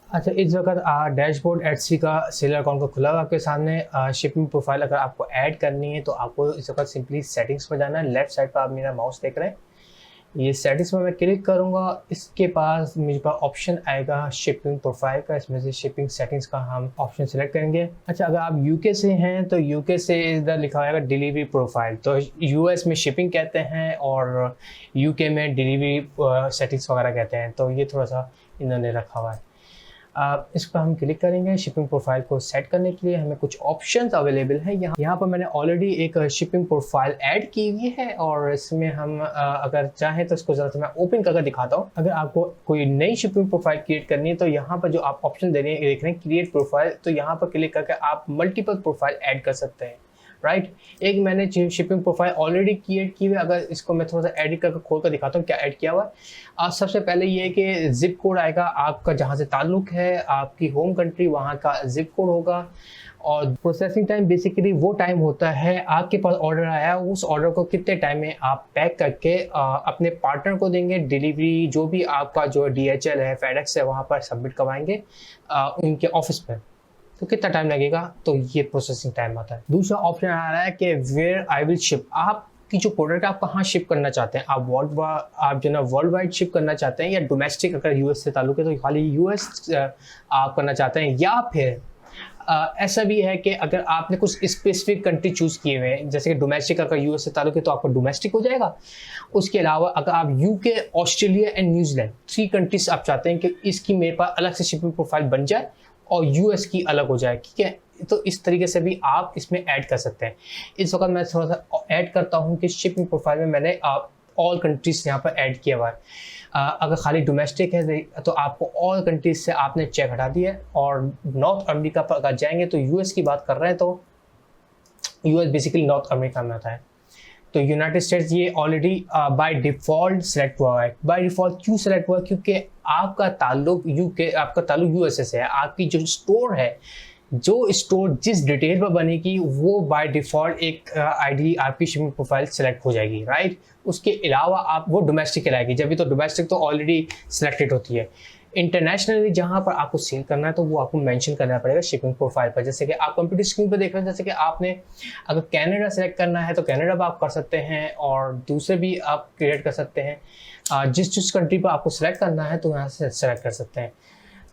अच्छा, इस वक्त डैशबोर्ड एटसी का सेलर अकाउंट को खुला हुआ आपके सामने। शिपिंग प्रोफाइल अगर आपको ऐड करनी है तो आपको इस वक्त सिंपली सेटिंग्स पर जाना है। लेफ्ट साइड पर आप मेरा माउस देख रहे हैं, ये सेटिंग्स में मैं क्लिक करूंगा। इसके पास मेरे पास ऑप्शन आएगा शिपिंग प्रोफाइल का, इसमें से शिपिंग सेटिंग्स का हम ऑप्शन सेलेक्ट करेंगे। अच्छा, अगर आप यूके से हैं तो यूके से इधर लिखा होगा डिलीवरी प्रोफाइल, तो यूएस में शिपिंग कहते हैं और यूके में डिलीवरी सेटिंग्स वगैरह कहते हैं, तो ये थोड़ा सा इन्होंने रखा हुआ है। इस पर हम क्लिक करेंगे। शिपिंग प्रोफाइल को सेट करने के लिए हमें कुछ ऑप्शंस अवेलेबल हैं। यहाँ पर मैंने ऑलरेडी एक शिपिंग प्रोफाइल ऐड की हुई है और इसमें हम अगर चाहें तो इसको ज़रा मैं ओपन करके दिखाता हूँ। अगर आपको कोई नई शिपिंग प्रोफाइल क्रिएट करनी है तो यहाँ पर जो आप ऑप्शन दे रहे हैं, देख रहे हैं क्रिएट प्रोफाइल, तो यहाँ पर क्लिक करके आप मल्टीपल प्रोफाइल ऐड कर सकते हैं। राइट, एक मैंने शिपिंग प्रोफाइल ऑलरेडी क्रिएट की हुई है। अगर इसको मैं थोड़ा सा एडिट करके खोल कर दिखाता हूँ क्या ऐड किया हुआ है। सबसे पहले ये है कि जिप कोड आएगा आपका, जहाँ से ताल्लुक है आपकी होम कंट्री, वहाँ का जिप कोड होगा। और प्रोसेसिंग टाइम बेसिकली वो टाइम होता है आपके पास ऑर्डर आया, उस ऑर्डर को कितने टाइम में आप पैक करके अपने पार्टनर को देंगे, डिलीवरी जो भी आपका जो DHL है, FedEx है, वहाँ पर सबमिट करवाएंगे उनके ऑफिस पर, तो कितना टाइम लगेगा, तो ये प्रोसेसिंग टाइम आता है। दूसरा ऑप्शन आ रहा है कि वेयर आई विल शिप, आपकी जो प्रोडक्ट आप कहाँ शिप करना चाहते हैं, आप जो ना वर्ल्ड वाइड शिप करना चाहते हैं या डोमेस्टिक, अगर यूएस से ताल्लुक है तो खाली यूएस आप करना चाहते हैं, या फिर ऐसा भी है कि अगर आपने कुछ स्पेसिफिक कंट्री चूज किए हुए हैं, जैसे कि डोमेस्टिक अगर यूएस से ताल्लुक है तो आपका डोमेस्टिक हो जाएगा। उसके अलावा अगर आप UK, Australia and New Zealand 3 countries आप चाहते हैं कि इसकी मेरे पास अलग से शिपिंग प्रोफाइल बन जाए और यूएस की अलग हो जाए, ठीक है, तो इस तरीके से भी आप इसमें ऐड कर सकते हैं। इस वक्त मैं थोड़ा सा ऐड करता हूं कि शिपिंग प्रोफाइल में मैंने ऑल कंट्रीज यहाँ पर ऐड किया हुआ है। अगर खाली डोमेस्टिक है तो आपको ऑल कंट्रीज से आपने चेक हटा दिया है। और नॉर्थ अमेरिका पर अगर जाएंगे तो यूएस की बात कर रहे हैं तो यूएस बेसिकली नॉर्थ अमेरिका में आता है। तो यूनाइटेड स्टेट्स ये ऑलरेडी बाय डिफ़ॉल्ट सेलेक्ट हुआ है। बाय डिफ़ॉल्ट क्यों सेलेक्ट हुआ? क्योंकि आपका ताल्लुक यूएसए से है। आपकी जो स्टोर है, जो स्टोर जिस डिटेल पर बनेगी वो बाय डिफ़ॉल्ट एक आईडी आपकी शिपिंग प्रोफाइल सेलेक्ट हो जाएगी। राइट, उसके अलावा आप वो डोमेस्टिक कहलाएगी, जब भी तो डोमेस्टिक तो ऑलरेडी सिलेक्टेड होती है। इंटरनेशनली जहाँ पर आपको सेल करना है तो वो आपको मेंशन करना पड़ेगा शिपिंग प्रोफाइल पर। जैसे कि आप कंप्यूटर स्क्रीन पर देख रहे हैं, जैसे कि आपने अगर कनाडा सेलेक्ट करना है तो कनाडा पर आप कर सकते हैं और दूसरे भी आप क्रिएट कर सकते हैं। जिस कंट्री पर आपको सेलेक्ट करना है तो यहाँ से सेलेक्ट कर सकते हैं।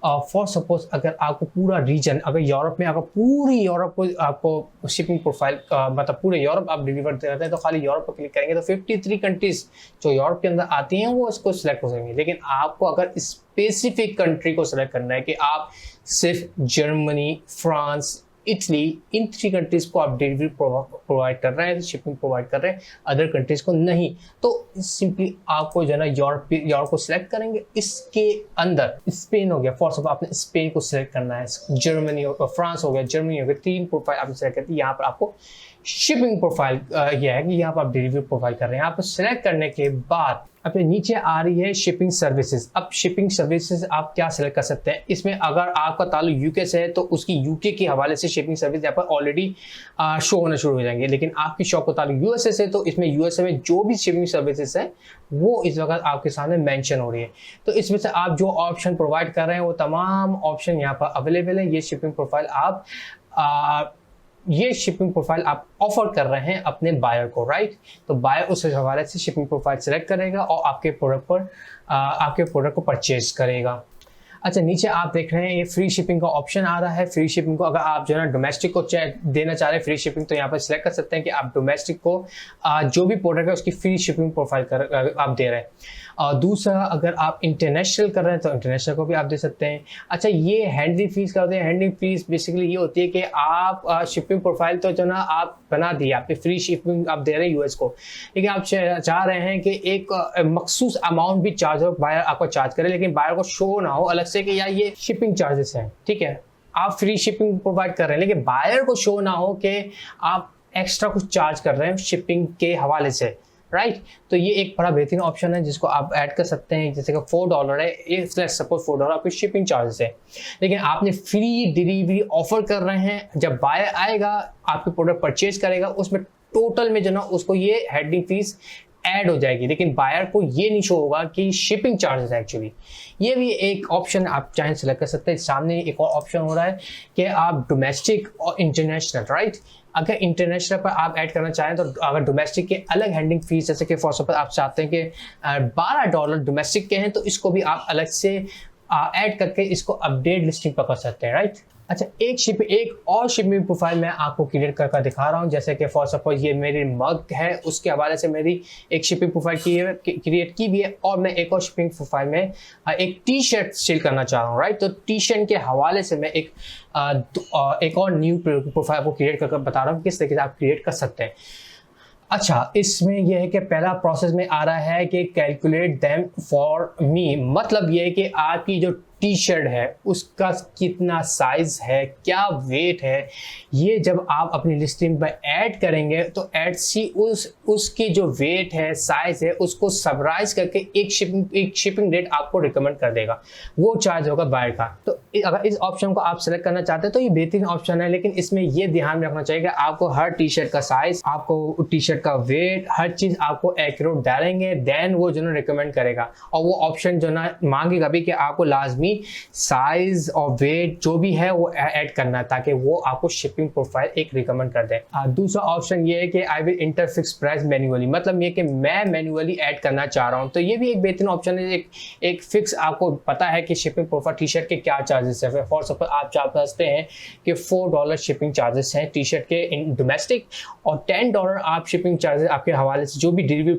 फॉर सपोज अगर आपको पूरा रीजन, अगर यूरोप में अगर पूरी यूरोप को आपको शिपिंग प्रोफाइल मतलब पूरे यूरोप आप डिलीवर करते हैं तो खाली यूरोप पर क्लिक करेंगे तो 53 कंट्रीज जो यूरोप के अंदर आती हैं वो इसको सिलेक्ट हो जाएंगे। लेकिन आपको अगर स्पेसिफिक कंट्री को सिलेक्ट करना है कि आप सिर्फ जर्मनी, फ्रांस, इटली, इन 3 कंट्रीज को आप डिलीवरी प्रोवाइड कर रहे हैं, शिपिंग प्रोवाइड कर रहे हैं, अदर कंट्रीज को नहीं, तो सिंपली आपको जो है ना यूरोप को सिलेक्ट करेंगे। इसके अंदर स्पेन हो गया, फॉर सपोज आपने स्पेन को सिलेक्ट करना है, जर्मनी हो गया, फ्रांस हो गया, जर्मनी हो गया, 3 प्रोफाइल आपने सेलेक्ट करती है। यहाँ पर आपको शिपिंग प्रोफाइल यह है कि यहाँ पर आप डिलीवरी प्रोवाइड कर रहे हैं। यहाँ पर सिलेक्ट करने के बाद अपने नीचे आ रही है शिपिंग सर्विसेज। अब शिपिंग सर्विसेज आप क्या सिलेक्ट कर सकते हैं इसमें? अगर आपका ताल्लुक यूके से है तो उसकी यूके के हवाले से शिपिंग सर्विस यहाँ पर ऑलरेडी शो होना शुरू हो जाएंगे। लेकिन आपकी शॉप का ताल्लुक यूएसए से तो इसमें यूएसए में जो भी शिपिंग सर्विसेज है वो इस वक्त आपके सामने मेंशन हो रही है। तो इसमें से आप जो ऑप्शन प्रोवाइड कर रहे हैं वो तमाम ऑप्शन यहाँ पर अवेलेबल है। ये शिपिंग प्रोफाइल आप ऑफर कर रहे हैं अपने बायर को। राइट, तो बायर उस हवाले से शिपिंग प्रोफाइल सेलेक्ट करेगा और आपके प्रोडक्ट को परचेज करेगा। अच्छा, नीचे आप देख रहे हैं ये फ्री शिपिंग का ऑप्शन आ रहा है। फ्री शिपिंग को अगर आप जो है ना डोमेस्टिक को देना चाह रहे हैं फ्री शिपिंग, तो यहाँ पर सिलेक्ट कर सकते हैं कि आप डोमेस्टिक को जो भी प्रोडक्ट है उसकी फ्री शिपिंग प्रोफाइल आप दे रहे हैं। और दूसरा, अगर आप इंटरनेशनल कर रहे हैं तो इंटरनेशनल को भी आप दे सकते हैं। अच्छा, ये हैंडलिंग फीस क्या होती है? हैंडलिंग फीस बेसिकली ये होती है कि आप शिपिंग प्रोफाइल तो जो ना आप बना दिए, आपकी फ्री शिपिंग आप दे रहे हैं यूएस को, लेकिन आप चाह रहे हैं कि एक मखसूस अमाउंट भी चार्ज हो, बायर आपको चार्ज करे, लेकिन बायर को शो ना हो अलग से कि यार ये शिपिंग चार्जेस हैं। ठीक है, आप फ्री शिपिंग प्रोवाइड कर रहे हैं लेकिन बायर को शो ना हो कि आप एक्स्ट्रा कुछ चार्ज कर रहे हैं शिपिंग के हवाले से। राइट, तो ये एक बड़ा बेहतरीन ऑप्शन है जिसको आप ऐड कर सकते हैं। जैसे कि $4 है, ये सपोज $4 आपकी शिपिंग चार्जेस है, लेकिन आपने फ्री डिलीवरी ऑफर कर रहे हैं। जब बायर आएगा आपके प्रोडक्ट परचेज करेगा, उसमें टोटल में जो ना उसको ये हैंडलिंग फीस ऐड हो जाएगी, लेकिन बायर को ये नहीं शो होगा कि शिपिंग चार्जेस एक्चुअली। ये भी एक ऑप्शन आप चाहें सेलेक्ट कर सकते हैं। सामने एक और ऑप्शन हो रहा है कि आप डोमेस्टिक और इंटरनेशनल, राइट। अगर इंटरनेशनल पर आप ऐड करना चाहें तो अगर डोमेस्टिक के अलग हैंडलिंग फीस, जैसे कि फॉर सपोज आप चाहते हैं कि $12 डोमेस्टिक के हैं, तो इसको भी आप अलग से ऐड करके इसको अपडेट लिस्टिंग पर कर सकते हैं, राइट। अच्छा, एक और शिपिंग प्रोफाइल मैं आपको क्रिएट करके दिखा रहा हूँ। जैसे कि फॉर सपोज ये मेरी मग है, उसके हवाले से मेरी एक शिपिंग प्रोफाइल क्रिएट की भी है, और मैं एक और शिपिंग प्रोफाइल में एक टी शर्ट सेल करना चाह रहा हूँ, राइट। तो टी शर्ट के हवाले से मैं एक और न्यू प्रोफाइल को क्रिएट करके बता रहा हूँ किस तरीके से आप क्रिएट कर सकते हैं। अच्छा, इसमें यह है कि पहला प्रोसेस में आ रहा है कि कैलकुलेट देम फॉर मी, मतलब यह है कि आपकी जो टी शर्ट है उसका कितना साइज है, क्या वेट है, ये जब आप अपनी लिस्टिंग पर ऐड करेंगे तो एडसी उसकी जो वेट है, साइज है, उसको सबराइज करके एक शिपिंग रेट आपको रिकमेंड कर देगा। वो चार्ज होगा बायर का। तो अगर इस ऑप्शन को आप सेलेक्ट करना चाहते हैं तो ये बेहतरीन ऑप्शन है, लेकिन इसमें ये ध्यान में रखना चाहिए कि आपको हर टी शर्ट का साइज, आपको टी शर्ट का वेट, हर चीज आपको एक्यूरेट डालेंगे, देन वो जो ना रिकमेंड करेगा। और वो ऑप्शन जो ना मांगेगा भी कि आपको लाजमी साइज और वेट जो भी है वो ऐड करना है, ताकि वो आपको शिपिंग प्रोफाइल एक रिकमेंड कर दे। दूसरा ऑप्शन ये है कि I will inter fix price manually, मतलब ये कि मैं मैन्युअली ऐड करना चाह रहा हूँ। तो ये भी एक बेहतरीन ऑप्शन है। एक फिक्स आपको पता है कि शिपिंग प्रोफाइल टी शर्ट के क्या चार्जेस है। फॉर सपोज आप समझते हैं कि $4 शिपिंग चार्जेस हैं टी शर्ट के इन डोमेस्टिक, और $10 आप शिपिंग चार्जेस आपके हवाले से जो भी डिलीवरी,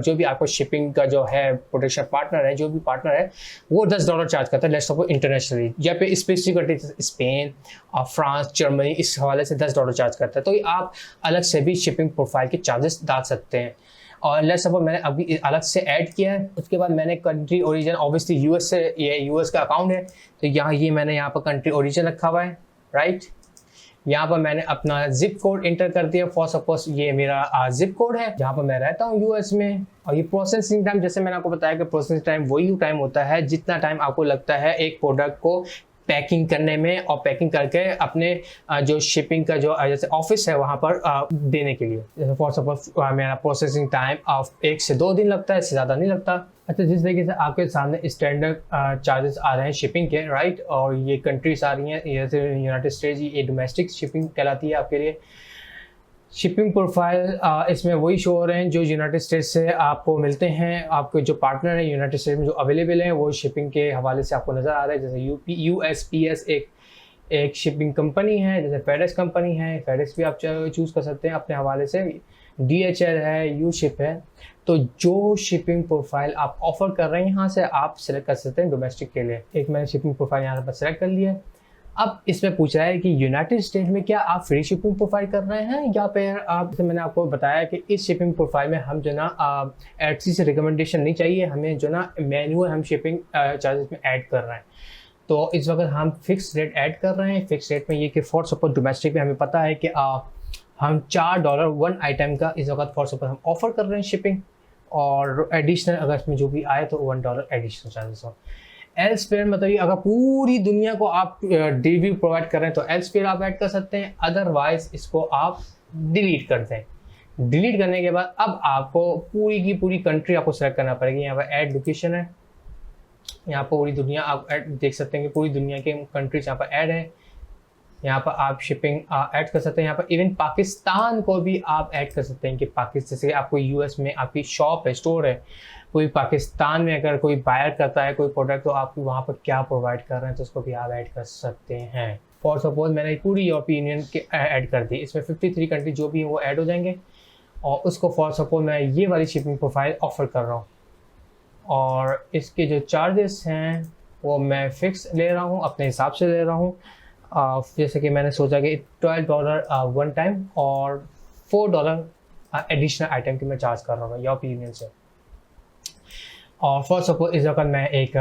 जो भी आपको शिपिंग का जो है प्रोडक्शन पार्टनर है, जो भी पार्टनर है, वो $10 चार्ज करता है। लेट्स सपोज इंटरनेशनली या पे स्पेसिफिक स्पेन और फ्रांस, जर्मनी, इस हवाले से $10 चार्ज करता है। तो आप अलग से भी शिपिंग प्रोफाइल के चार्जेस डाल सकते हैं। और लेट्स सपोज मैंने अभी अलग से ऐड किया है, उसके बाद मैंने कंट्री ओरिजिन, ऑब्वियसली यूएस से, ये यूएस का अकाउंट है, तो ये मैंने यहाँ पर कंट्री ओरिजिन रखा हुआ है, राइट। यहाँ पर मैंने अपना जिप कोड इंटर कर दिया। फॉर सपोज ये मेरा जिप कोड है जहाँ पर मैं रहता हूँ यूएस में। और ये प्रोसेसिंग टाइम, जैसे मैंने आपको बताया कि प्रोसेसिंग टाइम वही टाइम होता है जितना टाइम आपको लगता है एक प्रोडक्ट को पैकिंग करने में, और पैकिंग करके अपने जो शिपिंग का जो जैसे ऑफिस है वहाँ पर देने के लिए। जैसे फॉर सपोज मेरा प्रोसेसिंग टाइम 1 से 2 दिन लगता है, इससे ज़्यादा नहीं लगता। अच्छा, जिस तरीके से आपके सामने स्टैंडर्ड चार्जेस आ रहे हैं शिपिंग के, राइट, और ये कंट्रीज आ रही हैं, जैसे यूनाइटेड स्टेट्स, ये डोमेस्टिक शिपिंग कहलाती है आपके लिए। शिपिंग प्रोफाइल इसमें वही शो हो रहे हैं जो यूनाइटेड स्टेट्स से आपको मिलते हैं। आपके जो पार्टनर है यूनाइटेड स्टेट्स में जो अवेलेबल हैं वो शिपिंग के हवाले से आपको नज़र आ रहा है। जैसे यूएसपीएस एक शिपिंग कंपनी है, जैसे फेडेक्स कंपनी है, फेडेक्स भी आप चूज़ कर सकते हैं अपने हवाले से। DHL है, यूशिप है। तो जो शिपिंग प्रोफाइल आप ऑफर कर रहे हैं यहाँ से आप सेलेक्ट कर सकते हैं डोमेस्टिक के लिए। एक मैंने शिपिंग प्रोफाइल यहाँ पर सेलेक्ट कर लिया है। अब इसमें पूछ रहा है कि यूनाइटेड स्टेट में क्या आप फ्री शिपिंग प्रोफाइल कर रहे हैं, या फिर आप, जैसे मैंने आपको बताया कि इस शिपिंग प्रोफाइल में हम जो ना एडसी से रिकमेंडेशन नहीं चाहिए, हमें जो ना मैनुअल हम शिपिंग चार्जेस में ऐड कर रहे हैं। तो इस वक्त हम फिक्स रेट ऐड कर रहे हैं। फिक्स रेट में ये कि फॉर सपोज डोमेस्टिक में हमें पता है कि हम $4 1 आइटम का इस वक्त फॉर सपोज हम ऑफर कर रहे हैं शिपिंग, और एडिशनल अगर इसमें जो भी आए तो $1 एडिशनल चार्जेस हो। एल्सवेयर मतलब ये अगर पूरी दुनिया को आप डिलीवरी प्रोवाइड कर रहे हैं तो एल्सवेयर आप ऐड कर सकते हैं, अदरवाइज इसको आप डिलीट कर दें। डिलीट करने के बाद अब आपको पूरी की पूरी कंट्री आपको सेलेक्ट करना पड़ेगी। यहाँ पर ऐड लोकेशन है, यहाँ पर पूरी दुनिया आप देख सकते हैं कि पूरी दुनिया के कंट्रीज यहाँ पर ऐड है। यहाँ पर आप शिपिंग ऐड कर सकते हैं। यहाँ पर इवन पाकिस्तान को भी आप ऐड कर सकते हैं कि पाकिस्तान, जैसे आपको यूएस में आपकी शॉप है, स्टोर है, कोई पाकिस्तान में अगर कोई बायर करता है कोई प्रोडक्ट, तो आप वहाँ पर क्या प्रोवाइड कर रहे हैं तो उसको भी आप ऐड कर सकते हैं। फॉर सपोज मैंने पूरी यूरोपियन यूनियन के ऐड कर दी, इसमें 53 कंट्री जो भी है वो ऐड हो जाएंगे, और उसको फॉर सपोज मैं ये वाली शिपिंग प्रोफाइल ऑफर कर रहा हूँ, और इसके जो चार्जेस हैं वो मैं फिक्स ले रहा हूँ, अपने हिसाब से ले रहा हूँ। जैसे कि मैंने सोचा कि $12 वन टाइम और $4 एडिशनल आइटम की मैं चार्ज कर रहा हूँ यूरोपियन यूनियन से। और फॉर सपोज इस वक्त मैं एक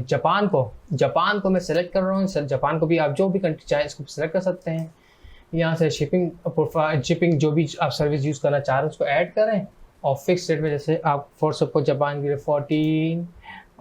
जापान को मैं सेलेक्ट कर रहा हूँ। जापान को भी आप जो भी कंट्री चाहें इसको सेलेक्ट कर सकते हैं। यहाँ से शिपिंग जो भी आप सर्विस यूज़ करना चाह रहे हैं उसको ऐड करें, और फिक्स रेट में जैसे आप फॉर सपोज जापान के लिए 14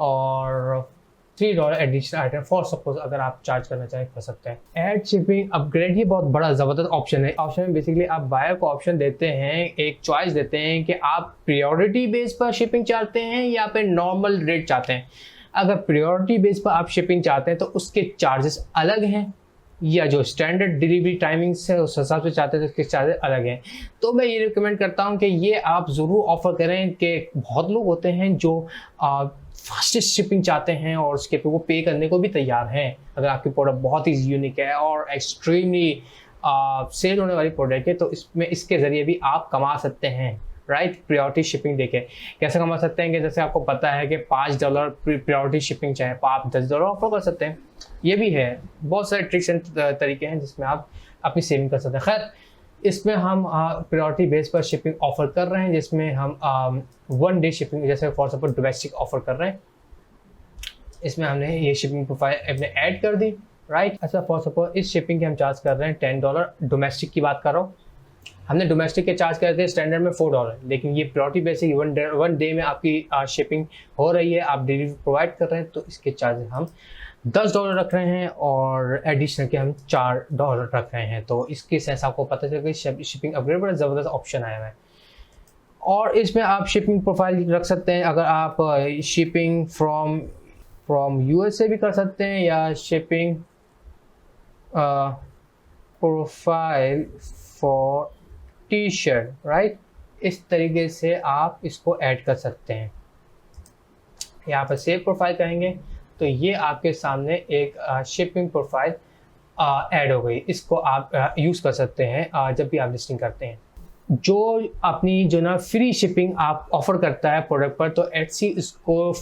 और $3 एडिशनल आइटम फॉर सपोज अगर आप चार्ज करना चाहें कर सकते हैं। ऐड शिपिंग अपग्रेड, ये बहुत बड़ा ज़बरदस्त ऑप्शन है। ऑप्शन में बेसिकली आप बायर को ऑप्शन देते हैं, एक चॉइस देते हैं कि आप प्रायोरिटी बेस पर शिपिंग चाहते हैं या फिर नॉर्मल रेट चाहते हैं। अगर प्रायोरिटी बेस पर आप शिपिंग चाहते हैं तो उसके चार्जेस अलग हैं, या जो स्टैंडर्ड डिलीवरी टाइमिंग्स है उस हिसाब से चाहते हैं तो उसके चार्जेस अलग हैं। तो मैं ये रिकमेंड करता हूँ कि ये आप ज़रूर ऑफ़र करें कि बहुत लोग होते हैं जो फास्टेस्ट शिपिंग चाहते हैं और उसके पे वो पे करने को भी तैयार हैं। अगर आपकी प्रोडक्ट बहुत ही यूनिक है और एक्सट्रीमली सेल होने वाली प्रोडक्ट है तो इसमें इसके ज़रिए भी आप कमा सकते हैं, राइट। प्रायोरिटी शिपिंग देके कैसे कमा सकते हैं कि जैसे आपको पता है कि $5 प्रायोरिटी शिपिंग चाहे तो आप $10 ऑफर कर सकते हैं। ये भी है, बहुत सारे ट्रिक्स एंड तरीके हैं जिसमें आप अपनी सेविंग कर सकते हैं। खैर, इसमें हम प्रायोरिटी बेस पर शिपिंग ऑफर कर रहे हैं जिसमें हम 1 डे शिपिंग, जैसे फॉर सपोज डोमेस्टिक ऑफर कर रहे हैं। इसमें हमने ये शिपिंग प्रोफाइल अपने ऐड कर दी, राइट। अच्छा, फॉर सपोज इस शिपिंग के हम चार्ज कर रहे हैं $10, डोमेस्टिक की बात कर रहा हूँ। हमने डोमेस्टिक के चार्ज करे थे स्टैंडर्ड में $4, लेकिन ये प्रायोरिटी बेसिक 1 डे में आपकी शिपिंग हो रही है, आप डिलीवरी प्रोवाइड कर रहे हैं तो इसके चार्जेस हम $10 रख रहे हैं और एडिशनल के हम $4 रख रहे हैं। तो इसके सेंस आपको पता चल कि शिपिंग अपग्रेड बड़ा ज़बरदस्त ऑप्शन आया हुआ है। और इसमें आप शिपिंग प्रोफाइल रख सकते हैं, अगर आप शिपिंग फ्रॉम USA भी कर सकते हैं या shipping profile for t-shirt, right. इस तरीके से आप इसको ऐड कर सकते हैं। यहाँ पर सेव प्रोफाइल कहेंगे तो ये आपके सामने एक शिपिंग प्रोफाइल ऐड हो गई। इसको आप यूज़ कर सकते हैं जब भी आप लिस्टिंग करते हैं। जो अपनी जो ना फ्री शिपिंग आप ऑफर करता है प्रोडक्ट पर, तो एटसी इसको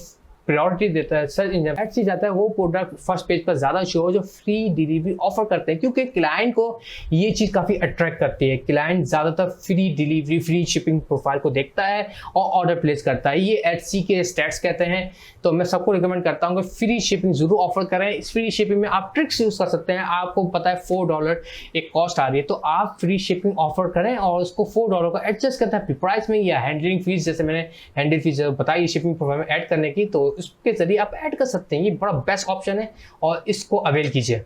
प्रायोरिटी देता है। सर्च इंजन एटसी जाता है वो प्रोडक्ट फर्स्ट पेज पर ज़्यादा शो हो जो फ्री डिलीवरी ऑफर करते हैं, क्योंकि क्लाइंट को ये चीज़ काफ़ी अट्रैक्ट करती है। क्लाइंट ज़्यादातर free delivery, free shipping profile को देखता है और ऑर्डर प्लेस करता है। ये एटसी के स्टैट्स कहते हैं। तो मैं सबको रिकमेंड करता हूँ कि फ्री शिपिंग ज़रूर ऑफर करें। इस फ्री शिपिंग में आप ट्रिक्स यूज़ कर सकते हैं। आपको पता है $4 एक कॉस्ट आ रही है, तो आप फ्री शिपिंग ऑफर करें और उसको $4 को एडजस्ट करते हैं प्राइस में, या हैंडलिंग फीस, जैसे मैंने हैंडल फीस बताई शिपिंग प्रोफाइल में ऐड करने की, तो इसके जरिए आप ऐड कर सकते हैं। ये बड़ा बेस्ट ऑप्शन है और इसको अवेल कीजिए।